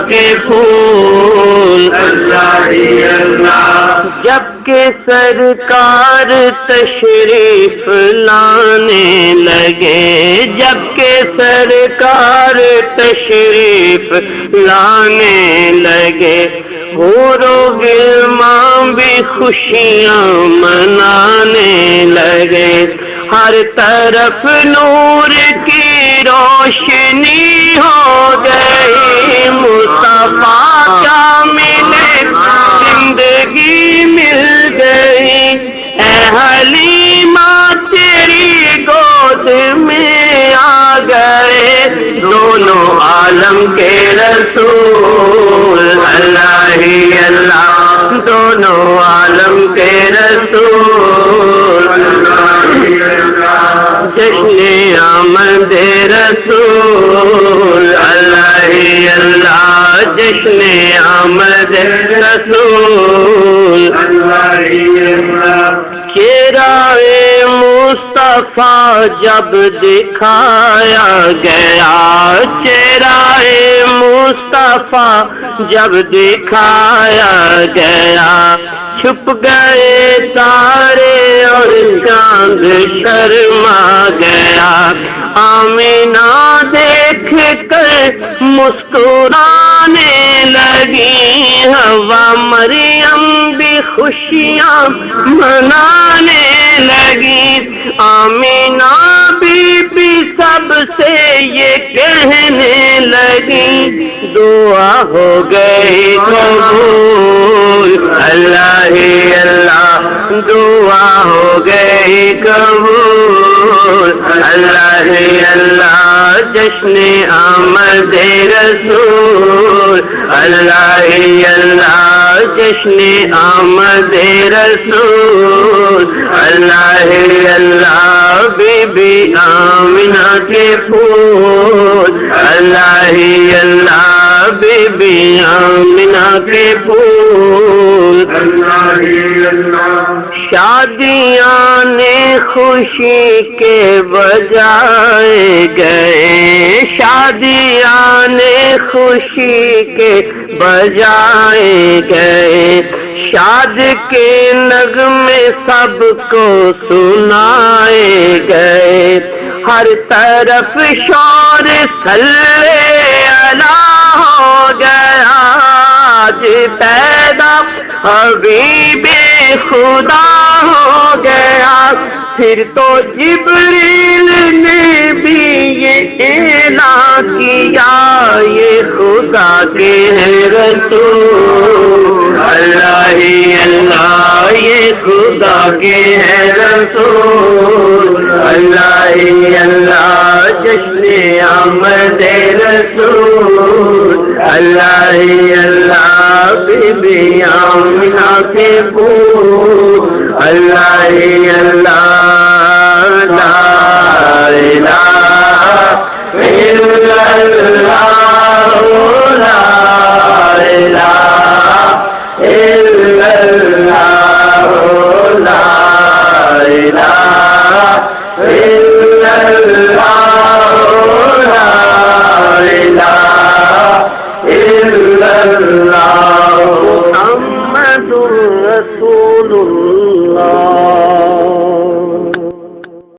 کے پھول اللہ ہی اللہ جب کہ سرکار تشریف لانے لگے جب کہ سرکار تشریف لانے لگے حور و غلمان بھی خوشیاں منانے لگے ہر طرف نور کی روشنی ہو گئی مصطفیٰ کا ملے زندگی مل گئی اے حلیمہ تیری گود میں آ گئے دونوں عالم کے رسول اللہ ہی اللہ دونوں عالم کے رسول جشن آمد رسول اللہ ہی اللہ جشن آمد رسول اللہ ہی اللہ چہرہ مصطفیٰ جب دکھایا گیا چہرہ مصطفیٰ جب دکھایا گیا چھپ گئے تارے اور چاند شرما گیا آمینہ دیکھ کر مسکرانے لگی حوا مریم بھی خوشیاں منانے لگی آمینہ بی بی سب سے یہ کہنے لگی دعا ہو گئی قبول اللہ ہی اللہ دعا ہو گئی قبول اللہ ہی اللہ جشن آمد رسول اللہ ہی اللہ جشن آمد رسول اللہ ہی اللہ بی بی آمنہ کے پھول اللہ ہی اللہ بی بی آمنہ کے پھول اللہ ہی اللہ شادیاں نے خوشی کے بجائے گئے شادیاں نے خوشی کے بجائے گئے شاد کے نغمے سب کو سنائے گئے ہر طرف شور صلی اللہ ہو گیا آج پیدا حبیب خدا ہو گیا پھر تو جبریل نے بھی یہ اعلان کیا یہ خدا کے رسول اللہ ہی اللہ یہ خدا کے رسول اللہ ہی اللہ جشن آمد رسول اللہ ہی اللہ بی بی آمنہ کے پھول اللہ ہی اللہ لا الہ الا اللہ لا الہ الا اللہ لا الہ الا اللہ لا الہ الا اللہ محمد رسول اللہ